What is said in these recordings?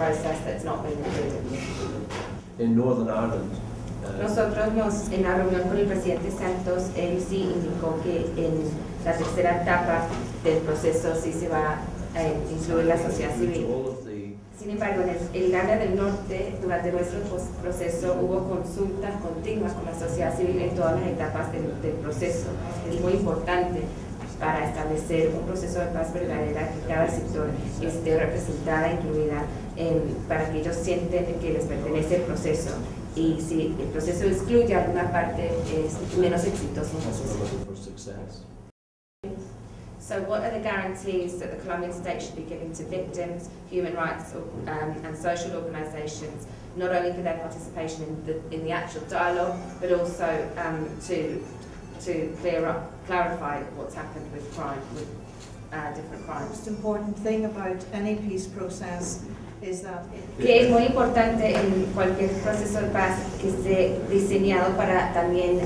process that's not been included. In Northern Ireland, Nosotros en la reunión con el presidente Santos, él sí indicó que en la tercera etapa del proceso sí se va a incluir la sociedad civil. Sin embargo, en el Irlanda del Norte, durante nuestro proceso, hubo consultas continuas con la sociedad civil en todas las etapas del proceso. Es muy importante para establecer un proceso de paz verdadera que cada sector esté representada, incluida, para que ellos sienten que les pertenece el proceso. Y si el proceso excluye alguna parte, es menos exitoso. So what are the guarantees that the Colombian state should be giving to victims, human rights and social organisations, not only for their participation in the actual dialogue, but also to clarify what's happened with crime, with different crimes? The most important thing about any peace process is that que es muy importante en cualquier proceso de paz que esté diseñado para también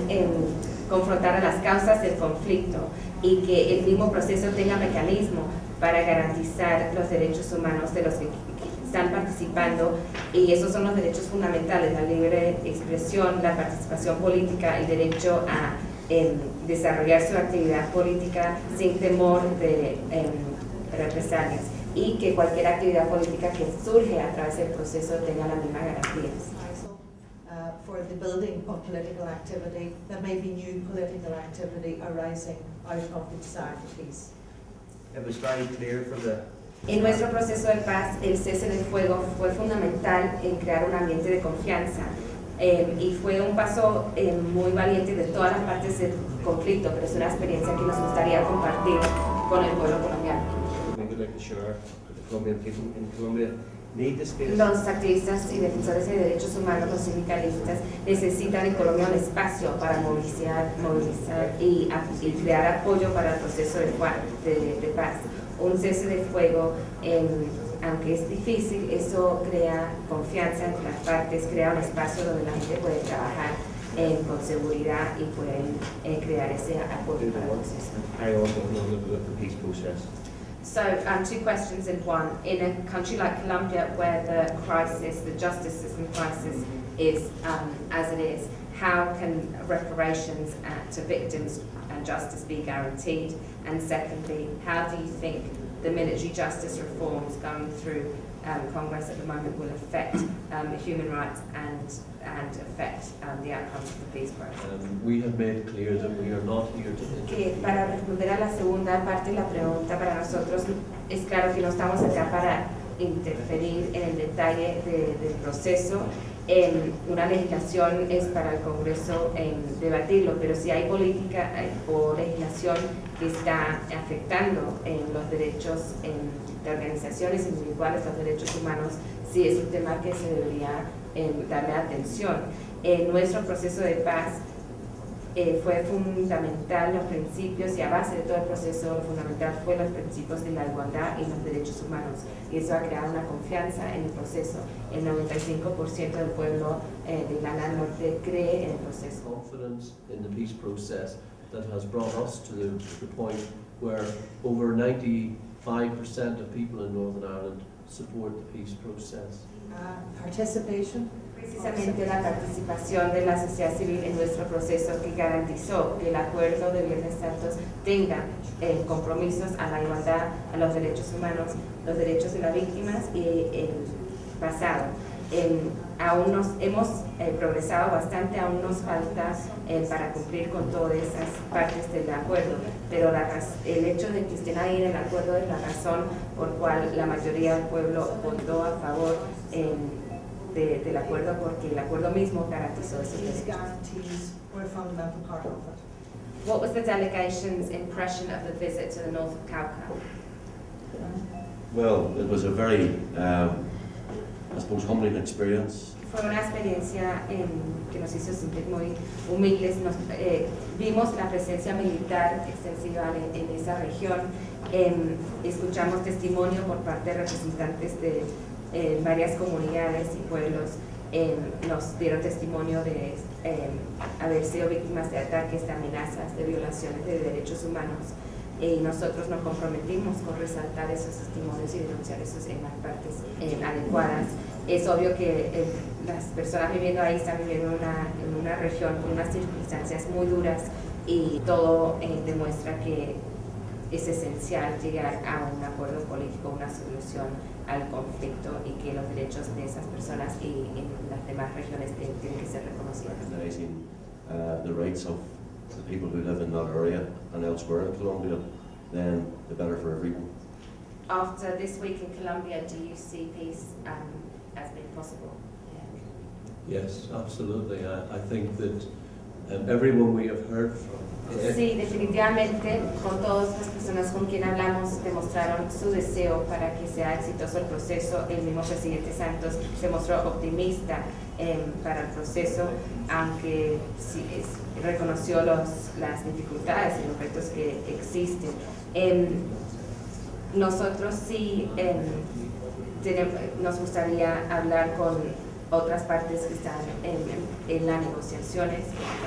confrontar a las causas del conflicto y que el mismo proceso tenga mecanismos para garantizar los derechos humanos de los que están participando, y esos son los derechos fundamentales: la libre expresión, la participación política, el derecho a desarrollar su actividad política sin temor de represalias, y que cualquier actividad política que surge a través del proceso tenga las mismas garantías. For the building of political activity, there may be new political activity arising out of the desire for peace. It was very clear from the En nuestro proceso de paz, el cese del fuego fue fundamental en crear un ambiente de confianza, y fue un paso muy valiente de todas las partes del conflicto, pero es una experiencia que nos gustaría compartir con el pueblo colombiano. Los activistas y defensores de derechos humanos, los sindicalistas, necesitan en Colombia un espacio para movilizar y crear apoyo para el proceso de paz. Un cese de fuego, aunque es difícil, eso crea confianza entre las partes, crea un espacio donde la gente puede trabajar con seguridad y pueden crear ese apoyo para el proceso. So, two questions in one. In a country like Colombia, where the crisis, the justice system crisis, is as it is, how can reparations to victims and justice be guaranteed? And secondly, how do you think the military justice reforms going through Congress at the moment will affect human rights and affect the outcomes of the peace process? We have made clear that we are not here to para responder a la segunda parte de la pregunta, para nosotros es claro que no estamos acá para interferir en el detalle del proceso. Una legislación es para el Congreso debatirlo, pero si hay política o legislación que está afectando los derechos de organizaciones individuales, los derechos humanos, sí es un tema que se debería darle atención. En nuestro proceso de paz fue fundamental los principios, y a base de todo el proceso lo fundamental fue los principios de la igualdad y los derechos humanos, y eso ha creado una confianza en el proceso. El 95% del pueblo de Irlanda del Norte cree en el proceso. Confidence in the peace process that has brought us to the point where over 95% of people in Northern Ireland support the peace process. Participation. Precisamente la participación de la sociedad civil en nuestro proceso que garantizó que el acuerdo de Viernes Santos tenga compromisos a la igualdad, a los derechos humanos, los derechos de las víctimas y el pasado. Aún hemos progresado bastante, aún nos falta para cumplir con todas esas partes del acuerdo, pero el hecho de que estén ahí en el acuerdo es la razón por cual la mayoría del pueblo votó a favor del acuerdo, porque el acuerdo mismo garantizó esos derechos. What was the delegation's impression of the visit to the north of Cauca? Well, it was a very, I suppose, humbling experience. Fue una experiencia que nos hizo sentir muy humildes. Vimos la presencia militar extensiva en esa región, escuchamos testimonio por parte de representantes de varias comunidades y pueblos, nos dieron testimonio de haber sido víctimas de ataques, de amenazas, de violaciones de derechos humanos. y nosotros nos comprometimos con resaltar esos testimonios y denunciar esos en las partes adecuadas. Es obvio que las personas viviendo ahí están viviendo en una región con unas circunstancias muy duras y todo demuestra que es esencial llegar a un acuerdo político, una solución al conflicto y que los derechos de esas personas y en las demás regiones tienen que ser reconocidos. Recognizing the rights of the people who live in that area and elsewhere in Colombia, then the better for everyone. After this week in Colombia, do you see peace as being possible? Yes, absolutely. I think that everyone we have heard from. Sí, definitivamente, con todas las personas con quien hablamos demostraron su deseo para que sea exitoso el proceso. El mismo presidente Santos se mostró optimista para el proceso, aunque sí, reconoció las dificultades y los retos que existen. Nosotros sí nos gustaría hablar con otras partes que están en las negociaciones,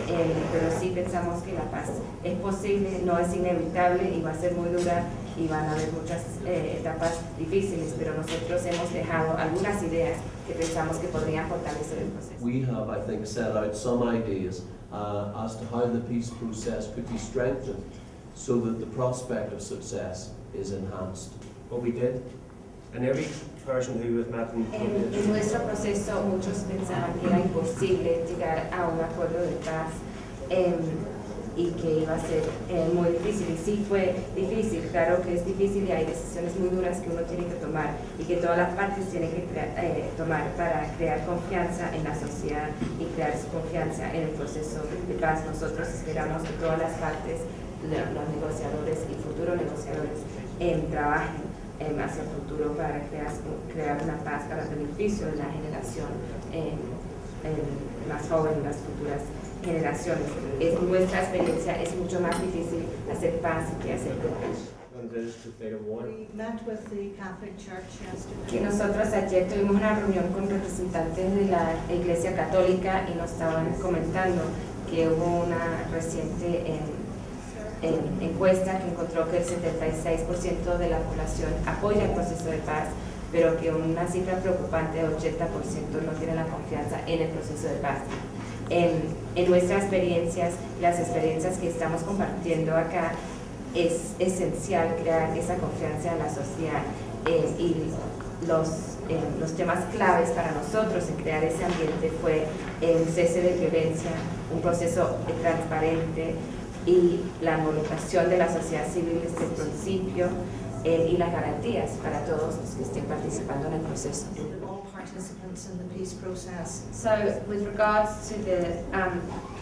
pero sí pensamos que la paz es posible, no es inevitable y va a ser muy dura y van a haber muchas etapas difíciles, pero nosotros hemos dejado algunas ideas que pensamos que podrían fortalecer el proceso. We have, I think, set out some ideas as to how the peace process could be strengthened so that the prospect of success is enhanced. What we did, and every person who was met En nuestro proceso muchos pensaban que era imposible llegar a un acuerdo de paz y que iba a ser muy difícil, y sí fue difícil, claro que es difícil y hay decisiones muy duras que uno tiene que tomar y que todas las partes tienen que tomar para crear confianza en la sociedad y crear su confianza en el proceso de paz. Nosotros esperamos que todas las partes, los negociadores y futuros negociadores, trabajen hacia el futuro para crear una paz para el beneficio de la generación más joven, las futuras generaciones. Nuestra experiencia es mucho más difícil hacer paz que hacer guerra. We met with the Catholic Church Que yesterday. nosotros ayer tuvimos una reunión con representantes de la Iglesia Católica y nos estaban comentando que hubo una reciente encuesta que encontró que el 76% de la población apoya el proceso de paz, pero que una cifra preocupante del 80% no tiene la confianza en el proceso de paz. En nuestras experiencias, las experiencias que estamos compartiendo acá, es esencial crear esa confianza en la sociedad y los temas claves para nosotros en crear ese ambiente fue el cese de violencia, un proceso transparente y la involucración de la sociedad civil desde el principio y las garantías para todos los que estén participando en el proceso. All participants in the peace process. So, with regards to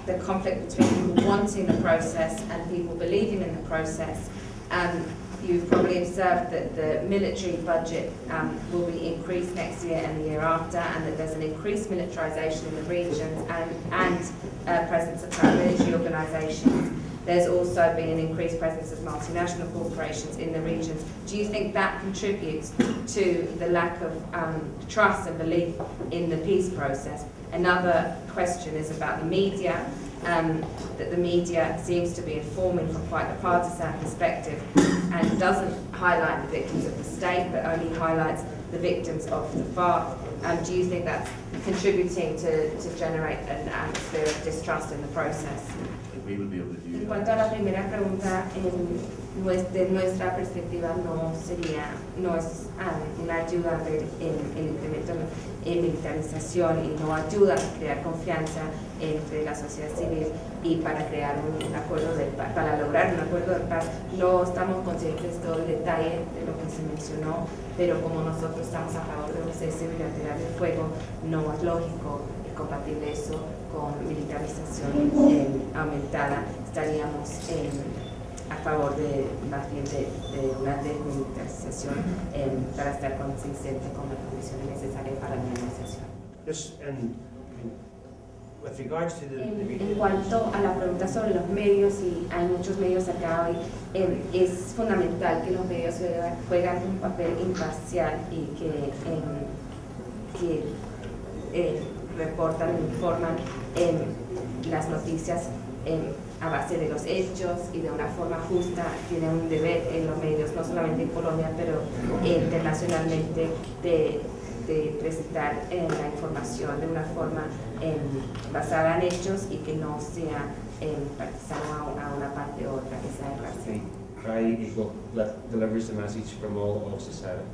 the conflict between people wanting the process and people believing in the process, you've probably observed that the military budget will be increased next year and the year after, and that there's an increased militarization in the regions and presence of paramilitary organizations. There's also been an increased presence of multinational corporations in the regions. Do you think that contributes to the lack of trust and belief in the peace process? Another question is about the media, that the media seems to be informing from quite a partisan perspective and doesn't highlight the victims of the state, but only highlights the victims of the FARC. Do you think that's contributing to generate an atmosphere of distrust in the process? We will be able to do En that. cuanto a la primera pregunta, de nuestra perspectiva no es una ayuda a ver el incremento en militarización y no ayuda a crear confianza entre la sociedad civil y para crear un acuerdo de paz, para lograr un acuerdo de paz. No estamos conscientes de todo el detalle de lo que se mencionó, pero como nosotros estamos a favor de un cese bilateral del fuego, no es lógico y compatible eso con militarización aumentada. Estaríamos a favor más bien de una desmilitarización para estar consistente con las condiciones necesarias para la negociación. Just with regards to En cuanto a la pregunta sobre los medios, y hay muchos medios acá hoy, es fundamental que los medios juegan un papel imparcial y que reportan e informan las noticias a base de los hechos y de una forma justa. Tiene un deber en los medios, no solamente en Colombia, pero internacionalmente, de presentar la información de una forma basada en hechos y que no sea partisano a una parte u otra, que sea imparcial. RAI Equal delivers the message from all of society.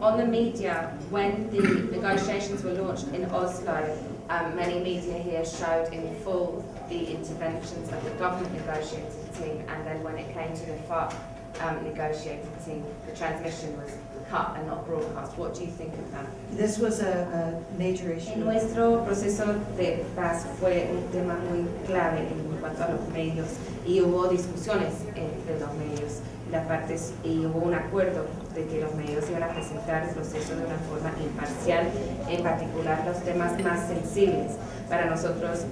On the media, when the negotiations were launched in Oslo, many media here showed in full the interventions of the government negotiating team, and then when it came to the FARC negotiating team, the transmission was cut and not broadcast. What do you think of that? This was a major issue. En nuestro proceso de paz fue un tema muy clave en cuanto a los medios, y hubo discusiones entre los medios, las partes, y hubo un acuerdo de que los medios iban a presentar el proceso de una forma imparcial, en particular los temas más sensibles. Para nosotros,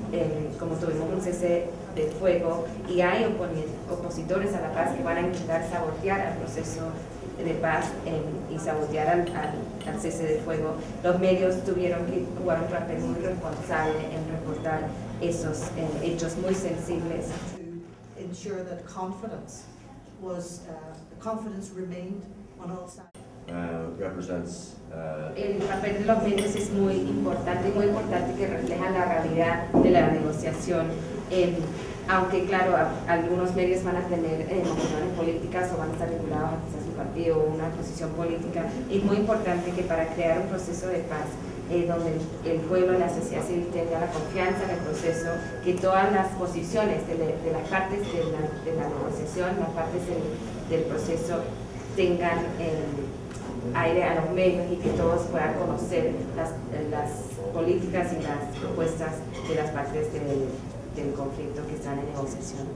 como tuvimos un cese de fuego y hay opositores a la paz que van a intentar sabotear el proceso de paz y sabotear al cese de fuego, los medios tuvieron que jugar un papel muy responsable en reportar esos hechos muy sensibles. To ensure that confidence remained on all sides. Represents El papel de los medios es muy importante que refleja la realidad de la negociación. Aunque claro, algunos medios van a tener opiniones políticas o van a estar vinculados a su partido o una posición política, es muy importante que para crear un proceso de paz, donde el pueblo, la sociedad civil tenga la confianza en el proceso, que todas las posiciones de las partes de la negociación, las partes del proceso, tengan aire a los medios y que todos puedan conocer las políticas y las propuestas de las partes del conflicto que están en negociación.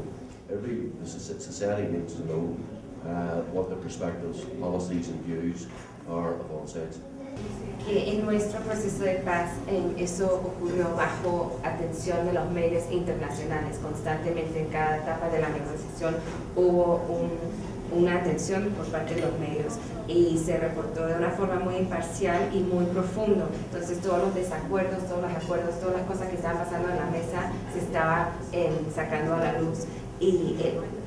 every society needs to know what the perspectives, policies and views are of all sides. Que en nuestro proceso de paz eso ocurrió bajo atención de los medios internacionales. Constantemente en cada etapa de la negociación hubo una atención por parte de los medios y se reportó de una forma muy imparcial y muy profundo. Entonces todos los desacuerdos, todos los acuerdos, todas las cosas que estaban pasando en la mesa se estaba sacando a la luz. Y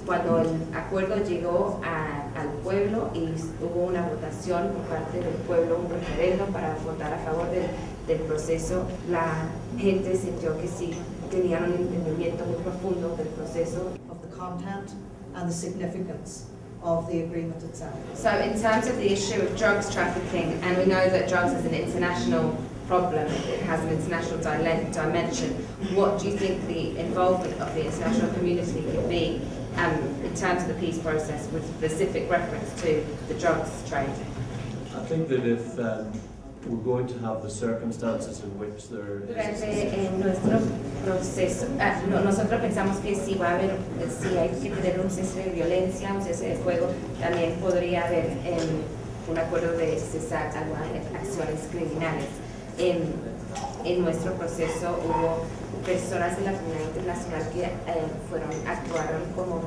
cuando el acuerdo llegó al pueblo y hubo una votación por parte del pueblo, un referendo para votar a favor del proceso, la gente sintió que sí tenían un entendimiento muy profundo del proceso. Of the content and the significance of the agreement itself. So in terms of the issue of drugs trafficking, and we know that drugs is an international problem, it has an international dimension, what do you think the involvement of the international community could be in terms of the peace process with specific reference to the drugs trade? I think that if we're going to have the circumstances in which there Durante nuestro proceso, nosotros pensamos que si hay que tener un cese de violencia, un cese de fuego, también podría haber un acuerdo de cesar algunas acciones criminales. En nuestro proceso hubo personas de la comunidad internacional que actuaron como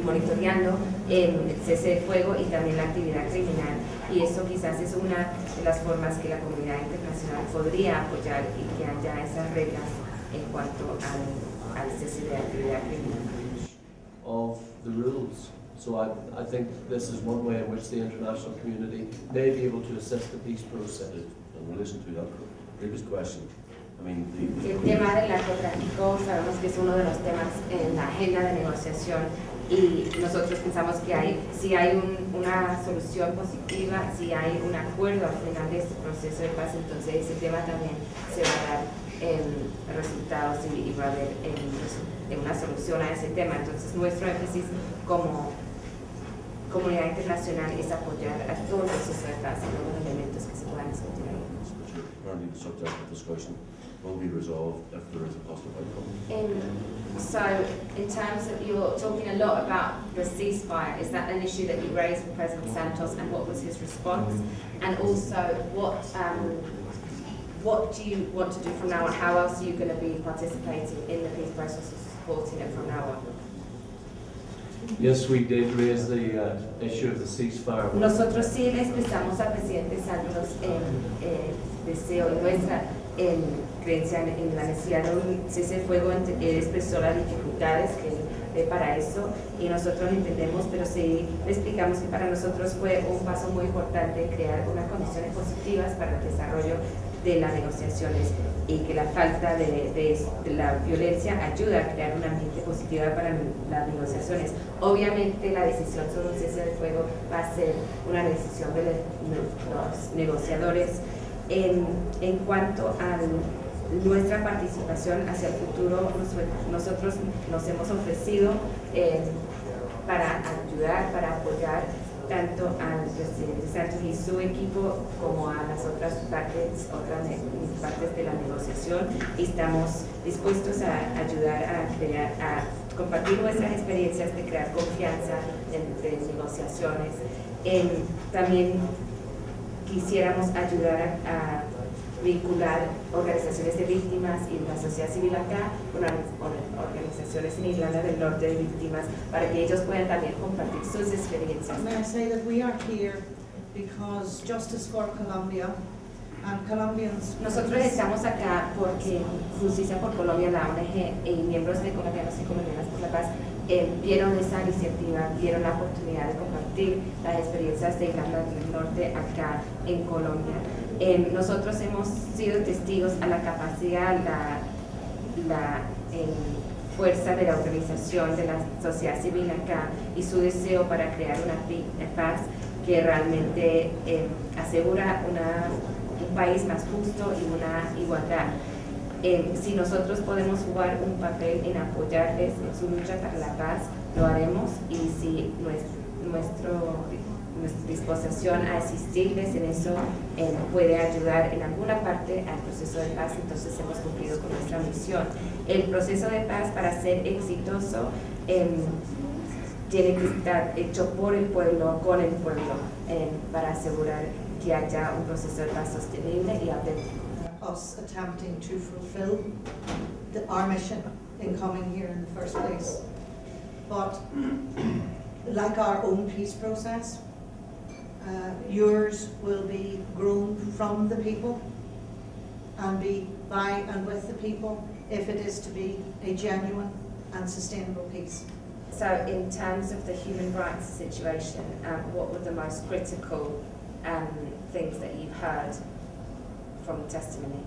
monitoreando el cese de fuego y también la actividad criminal, y eso quizás es una de las formas que la comunidad internacional podría apoyar y que haya esas reglas en cuanto al cese de actividad criminal. of the rules. So I think this is one way in which the international community may be able to assist the peace process. In relation to that previous question, I mean, El tema del narcotráfico sabemos que es uno de los temas en la agenda de negociación, y nosotros pensamos que si hay una solución positiva, si hay un acuerdo al final de este proceso de paz, entonces ese tema también se va a dar resultados y va a haber una solución a ese tema. Entonces nuestro énfasis como comunidad internacional es apoyar a todo el proceso de paz y todos los elementos que se puedan discutir ahí. apparently the subject of discussion will be resolved if there is a positive outcome. So, in terms of, you're talking a lot about the ceasefire. Is that an issue that you raised with President Santos, and what was his response? And also, what do you want to do from now on? How else are you going to be participating in the peace process and supporting it from now on? Yes, we did raise the issue of the ceasefire. Nosotros sí le expresamos al presidente Santos el deseo y nuestra creencia en la necesidad de un cese de fuego. Él expresó las dificultades que ve para eso y nosotros lo entendemos, pero sí le explicamos que para nosotros fue un paso muy importante crear unas condiciones positivas para el desarrollo de las negociaciones y que la falta de la violencia ayuda a crear un ambiente positivo para las negociaciones. Obviamente la decisión sobre un cese de fuego va a ser una decisión de los negociadores. En cuanto a nuestra participación hacia el futuro, nosotros nos hemos ofrecido para ayudar, para apoyar tanto al presidente Santos y su equipo como a las otras partes de la negociación, y estamos dispuestos a ayudar a compartir nuestras experiencias de crear confianza entre negociaciones. También quisiéramos ayudar a vincular organizaciones de víctimas y la sociedad civil acá con organizaciones en Irlanda del Norte de víctimas para que ellos puedan también compartir sus experiencias. May I say that we are here because Justice for Colombia and Colombians. Nosotros estamos acá porque Justicia por Colombia, la ONG, y miembros de Colombianos y Colombianas por la Paz vieron esa iniciativa, vieron la oportunidad de compartir las experiencias de Irlanda del Norte acá en Colombia. Nosotros hemos sido testigos a la capacidad, la fuerza de la organización de la sociedad civil acá y su deseo para crear una paz que realmente asegura un país más justo y una igualdad. Si nosotros podemos jugar un papel en apoyarles en su lucha para la paz, lo haremos, y si nuestra disposición a asistirles en eso puede ayudar en alguna parte al proceso de paz, entonces hemos cumplido con nuestra misión. El proceso de paz, para ser exitoso, tiene que estar hecho por el pueblo, con el pueblo, para asegurar que haya un proceso de paz sostenible y auténtico. Us attempting to fulfill our mission in coming here in the first place. But like our own peace process, yours will be grown from the people and be by and with the people if it is to be a genuine and sustainable peace. So in terms of the human rights situation, what were the most critical things that you've heard from the testimony?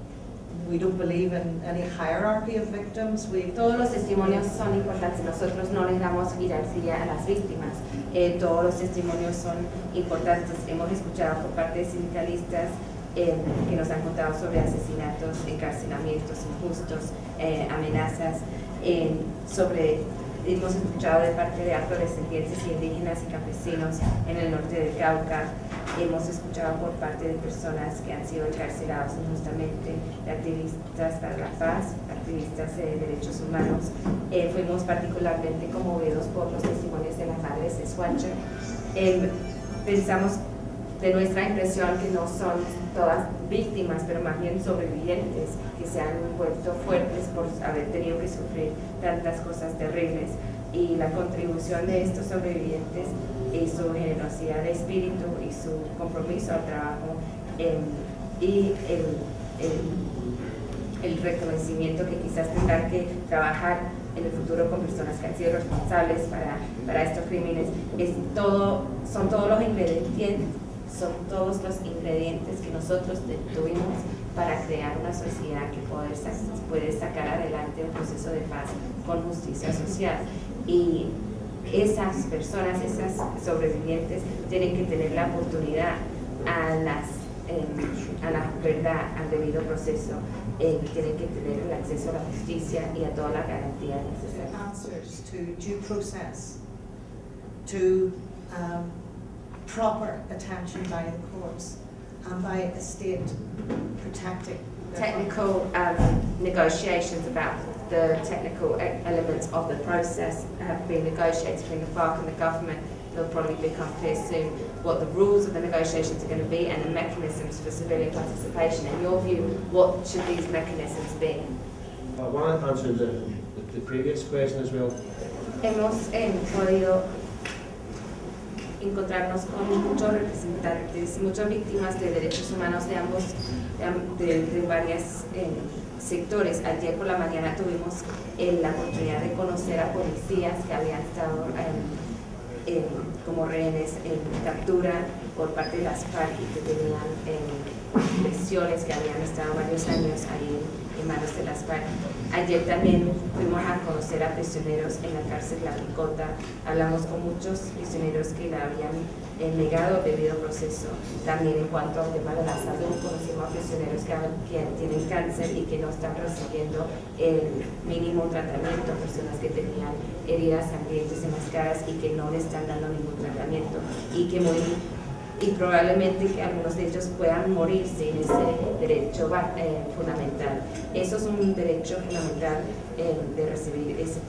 We don't believe in any hierarchy of victims. Todos los testimonios son importantes. Nosotros no les damos jerarquía a las víctimas. Todos los testimonios son importantes. Hemos escuchado por parte de sindicalistas que nos han contado sobre asesinatos, encarcelamientos injustos, amenazas, hemos escuchado de parte de afrodescendientes y indígenas y campesinos en el norte del Cauca. Hemos escuchado por parte de personas que han sido encarcelados injustamente, de activistas para la paz, activistas de derechos humanos. Fuimos particularmente conmovidos por los testimonios de las madres de Swatcher. Pensamos de nuestra impresión que no son todas víctimas, pero más bien sobrevivientes, que se han vuelto fuertes por haber tenido que sufrir tantas cosas terribles. Y la contribución de estos sobrevivientes y su generosidad de espíritu y su compromiso al trabajo y el reconocimiento que quizás tendrán que trabajar en el futuro con personas que han sido responsables para estos crímenes, son todos los ingredientes que nosotros tuvimos para crear una sociedad que puede sacar adelante un proceso de paz con justicia social. Y esas personas, esas sobrevivientes, tienen que tener la oportunidad a la verdad, al debido proceso, tienen que tener el acceso a la justicia y a toda la garantía necesaria. Answers to due process, to proper attention by the courts and by a state protecting technical negotiations about the technical elements of the process have been negotiated between the FARC and the government. It'll probably become clear soon what the rules of the negotiations are going to be and the mechanisms for civilian participation. In your view, what should these mechanisms be? I want to answer the previous question as well. Hemos podido encontrarnos con muchos representantes, muchas víctimas de derechos humanos de ambos, de varios sectores. Ayer por la mañana tuvimos la oportunidad de conocer a policías que habían estado como rehenes en captura por parte de las FARC y que tenían lesiones, que habían estado varios años ahí en manos de las FARC. Ayer también fuimos a conocer a prisioneros en la cárcel La Picota. Hablamos con muchos prisioneros que la habían negado el debido proceso. También en cuanto al tema de la salud, conocimos a prisioneros que tienen cáncer y que no están recibiendo el mínimo tratamiento, personas que tenían heridas sangrientas en las caras y que no le están dando ningún tratamiento y probablemente que algunos de ellos puedan morir sin ese derecho fundamental. Eso es un derecho fundamental de recibir ese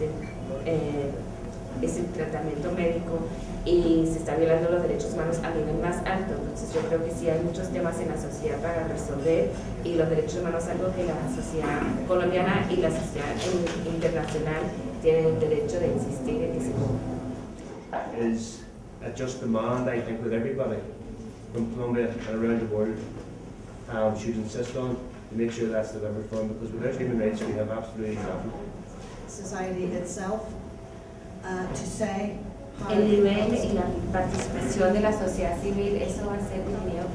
tratamiento médico, y se está violando los derechos humanos a nivel más alto. Entonces yo creo que sí hay muchos temas en la sociedad para resolver, y los derechos humanos es algo que la sociedad colombiana y la sociedad internacional tienen el derecho de insistir en ese tema. Is a just demand, I think, that everybody from Colombia and around the world should insist on to make sure that's delivered for them, because without human rights we have absolutely nothing. Society itself, to say how El nivel y la participación de la sociedad civil, eso va a ser definido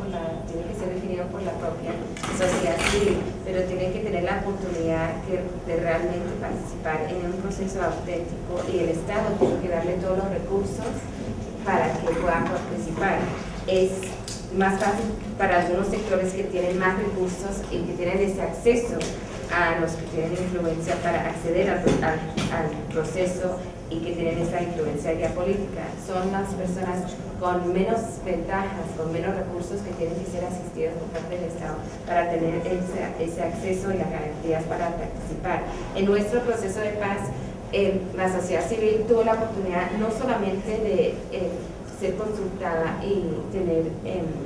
tiene que ser definido por la propia sociedad civil, pero tiene que tener la oportunidad de realmente participar en un proceso auténtico, y el Estado tiene que darle todos los recursos para que puedan participar. Es más fácil para algunos sectores que tienen más recursos y que tienen ese acceso a los que tienen influencia para acceder al proceso y que tienen esa influencia ya política. Son las personas con menos ventajas, con menos recursos, que tienen que ser asistidos por parte del Estado para tener ese acceso y las garantías para participar. En nuestro proceso de paz, la sociedad civil tuvo la oportunidad no solamente de ser consultada y tener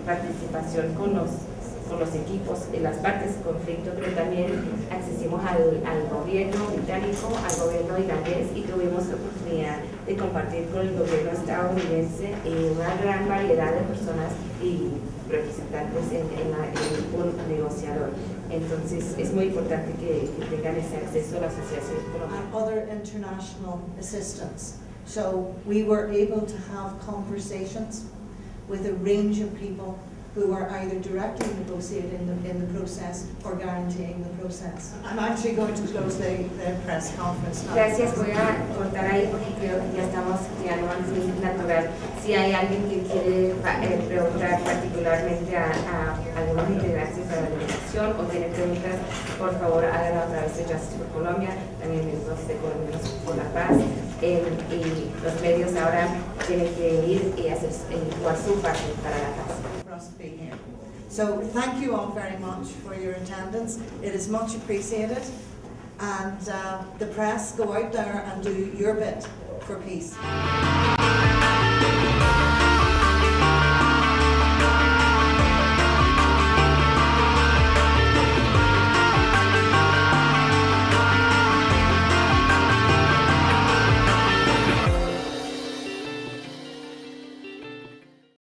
participación con los equipos de las partes de conflicto, pero también accedimos al gobierno británico, al gobierno irlandés, y tuvimos la oportunidad de compartir con el gobierno estadounidense una gran variedad de personas y representantes en un negociador. Entonces es muy importante que tengan ese acceso a la sociedad civil colombiana. and other international assistance. So we were able to have conversations with a range of people who are either directly negotiating in the process or guaranteeing the process. I'm actually going to close the press conference now. Gracias, voy a cortar ahí porque creo que ya estamos llegando a un fin natural. Si hay alguien que quiere preguntar particularmente a algunos integrantes de la delegación o tiene preguntas, por favor háganlo a través de Justice for Colombia, también los de Colombianos por la Paz, y los medios ahora tienen que ir y hacer jugar su parte para la paz. For us to be here. So thank you all very much for your attendance. It is much appreciated. And the press, go out there and do your bit for peace.